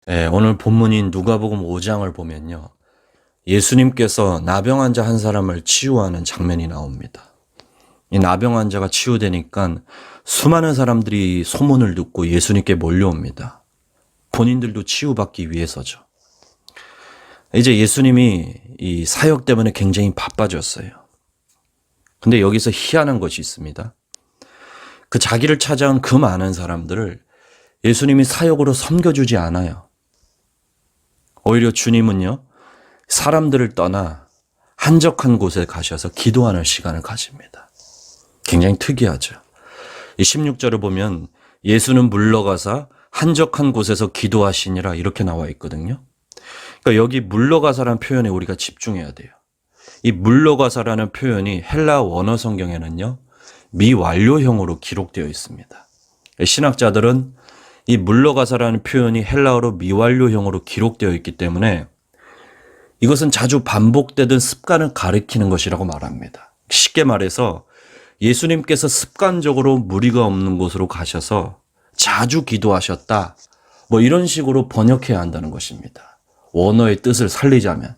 네, 오늘 본문인 누가복음 5장을 보면요. 예수님께서 나병 환자 한 사람을 치유하는 장면이 나옵니다. 이 나병 환자가 치유되니까 수많은 사람들이 소문을 듣고 예수님께 몰려옵니다. 본인들도 치유받기 위해서죠. 이제 예수님이 이 사역 때문에 굉장히 바빠졌어요. 근데 여기서 희한한 것이 있습니다. 그 자기를 찾아온 그 많은 사람들을 예수님이 사역으로 섬겨주지 않아요. 오히려 주님은요, 사람들을 떠나 한적한 곳에 가셔서 기도하는 시간을 가집니다. 굉장히 특이하죠. 이 16절을 보면 예수는 물러가사 한적한 곳에서 기도하시니라 이렇게 나와 있거든요. 그러니까 여기 물러가사라는 표현에 우리가 집중해야 돼요. 이 물러가사라는 표현이 헬라 원어 성경에는요, 미완료형으로 기록되어 있습니다. 신학자들은 이 물러가사라는 표현이 헬라어로 미완료형으로 기록되어 있기 때문에 이것은 자주 반복되던 습관을 가리키는 것이라고 말합니다. 쉽게 말해서 예수님께서 습관적으로 무리가 없는 곳으로 가셔서 자주 기도하셨다. 뭐 이런 식으로 번역해야 한다는 것입니다. 원어의 뜻을 살리자면.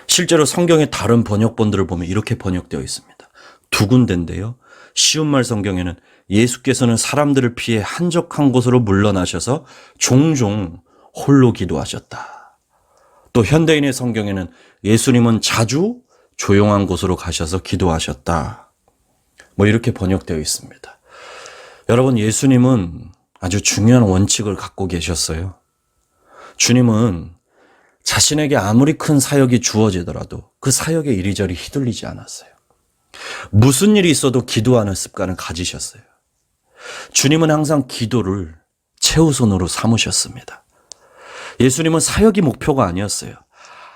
실제로 성경의 다른 번역본들을 보면 이렇게 번역되어 있습니다. 두 군데인데요. 쉬운 말 성경에는 예수께서는 사람들을 피해 한적한 곳으로 물러나셔서 종종 홀로 기도하셨다. 또 현대인의 성경에는 예수님은 자주 조용한 곳으로 가셔서 기도하셨다. 뭐 이렇게 번역되어 있습니다. 여러분, 예수님은 아주 중요한 원칙을 갖고 계셨어요. 주님은 자신에게 아무리 큰 사역이 주어지더라도 그 사역에 이리저리 휘둘리지 않았어요. 무슨 일이 있어도 기도하는 습관을 가지셨어요. 주님은 항상 기도를 최우선으로 삼으셨습니다. 예수님은 사역이 목표가 아니었어요.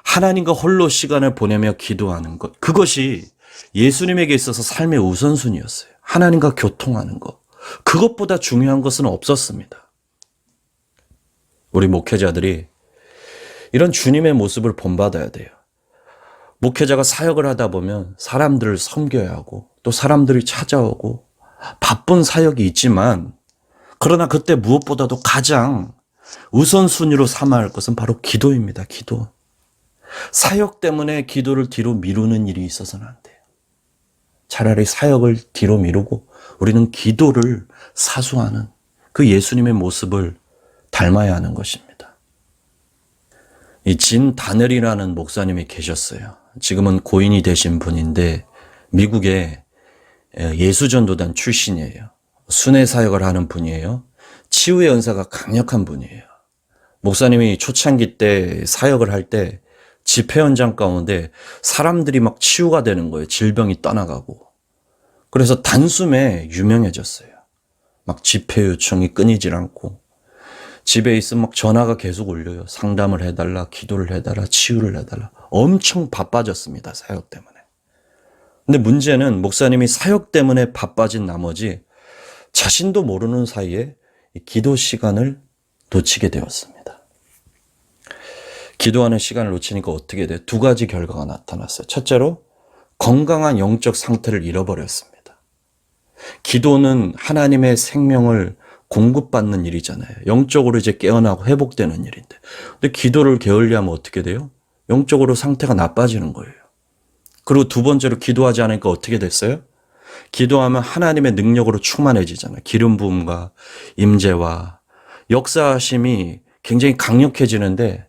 하나님과 홀로 시간을 보내며 기도하는 것, 그것이 예수님에게 있어서 삶의 우선순위였어요. 하나님과 교통하는 것, 그것보다 중요한 것은 없었습니다. 우리 목회자들이 이런 주님의 모습을 본받아야 돼요. 목회자가 사역을 하다 보면 사람들을 섬겨야 하고 또 사람들이 찾아오고 바쁜 사역이 있지만, 그러나 그때 무엇보다도 가장 우선순위로 삼아야 할 것은 바로 기도입니다. 기도. 사역 때문에 기도를 뒤로 미루는 일이 있어서는 안 돼요. 차라리 사역을 뒤로 미루고 우리는 기도를 사수하는 그 예수님의 모습을 닮아야 하는 것입니다. 이 진 다넬이라는 목사님이 계셨어요. 지금은 고인이 되신 분인데 미국의 예수전도단 출신이에요. 순회 사역을 하는 분이에요. 치유의 은사가 강력한 분이에요. 목사님이 초창기 때 사역을 할 때 집회 현장 가운데 사람들이 막 치유가 되는 거예요. 질병이 떠나가고. 그래서 단숨에 유명해졌어요. 막 집회 요청이 끊이질 않고 집에 있으면 막 전화가 계속 울려요. 상담을 해달라, 기도를 해달라, 치유를 해달라. 엄청 바빠졌습니다. 사역 때문에. 근데 문제는 목사님이 사역 때문에 바빠진 나머지 자신도 모르는 사이에 기도 시간을 놓치게 되었습니다. 기도하는 시간을 놓치니까 어떻게 돼요? 두 가지 결과가 나타났어요. 첫째로 건강한 영적 상태를 잃어버렸습니다. 기도는 하나님의 생명을 공급받는 일이잖아요. 영적으로 이제 깨어나고 회복되는 일인데. 근데 기도를 게을리하면 어떻게 돼요? 영적으로 상태가 나빠지는 거예요. 그리고 두 번째로 기도하지 않으니까 어떻게 됐어요? 기도하면 하나님의 능력으로 충만해지잖아요. 기름 부음과 임재와 역사하심이 굉장히 강력해지는데,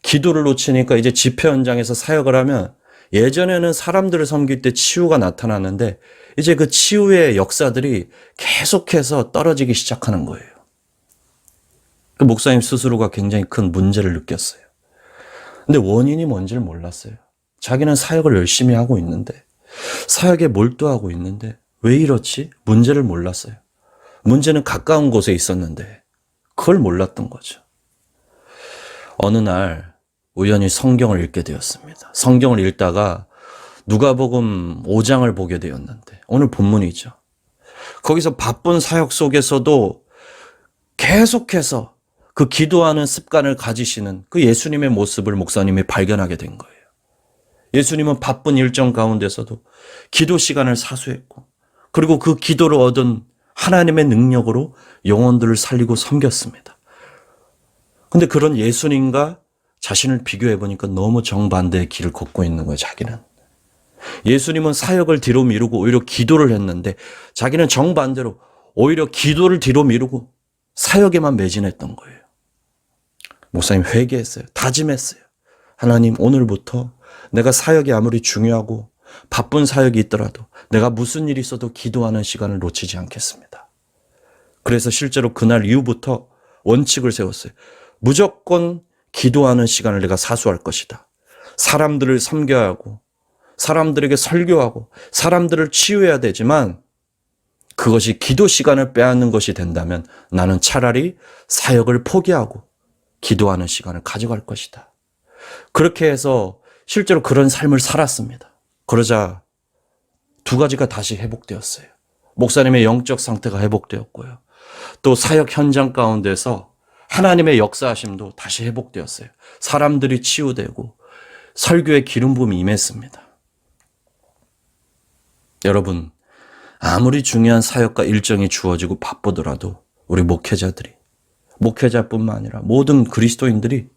기도를 놓치니까 이제 집회 현장에서 사역을 하면 예전에는 사람들을 섬길 때 치유가 나타났는데 이제 그 치유의 역사들이 계속해서 떨어지기 시작하는 거예요. 그 목사님 스스로가 굉장히 큰 문제를 느꼈어요. 근데 원인이 뭔지를 몰랐어요. 자기는 사역을 열심히 하고 있는데, 사역에 몰두하고 있는데 왜 이렇지? 문제를 몰랐어요. 문제는 가까운 곳에 있었는데 그걸 몰랐던 거죠. 어느 날 우연히 성경을 읽게 되었습니다. 성경을 읽다가 누가복음 5장을 보게 되었는데, 오늘 본문이죠. 거기서 바쁜 사역 속에서도 계속해서 그 기도하는 습관을 가지시는 그 예수님의 모습을 목사님이 발견하게 된 거예요. 예수님은 바쁜 일정 가운데서도 기도 시간을 사수했고, 그리고 그 기도를 얻은 하나님의 능력으로 영혼들을 살리고 섬겼습니다. 근데 그런 예수님과 자신을 비교해 보니까 너무 정반대의 길을 걷고 있는 거예요, 자기는. 예수님은 사역을 뒤로 미루고 오히려 기도를 했는데 자기는 정반대로 오히려 기도를 뒤로 미루고 사역에만 매진했던 거예요. 목사님 회개했어요. 다짐했어요. 하나님, 오늘부터 내가 사역이 아무리 중요하고 바쁜 사역이 있더라도 내가 무슨 일이 있어도 기도하는 시간을 놓치지 않겠습니다. 그래서 실제로 그날 이후부터 원칙을 세웠어요. 무조건 기도하는 시간을 내가 사수할 것이다. 사람들을 섬겨야 하고 사람들에게 설교하고 사람들을 치유해야 되지만 그것이 기도 시간을 빼앗는 것이 된다면 나는 차라리 사역을 포기하고 기도하는 시간을 가져갈 것이다. 그렇게 해서 실제로 그런 삶을 살았습니다. 그러자 두 가지가 다시 회복되었어요. 목사님의 영적 상태가 회복되었고요. 또 사역 현장 가운데서 하나님의 역사하심도 다시 회복되었어요. 사람들이 치유되고 설교의 기름 부음이 임했습니다. 여러분, 아무리 중요한 사역과 일정이 주어지고 바쁘더라도 우리 목회자뿐만 아니라 모든 그리스도인들이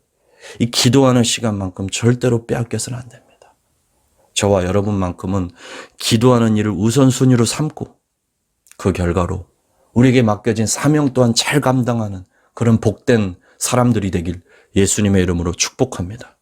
이 기도하는 시간만큼 절대로 빼앗겨서는 안 됩니다. 저와 여러분만큼은 기도하는 일을 우선순위로 삼고 그 결과로 우리에게 맡겨진 사명 또한 잘 감당하는 그런 복된 사람들이 되길 예수님의 이름으로 축복합니다.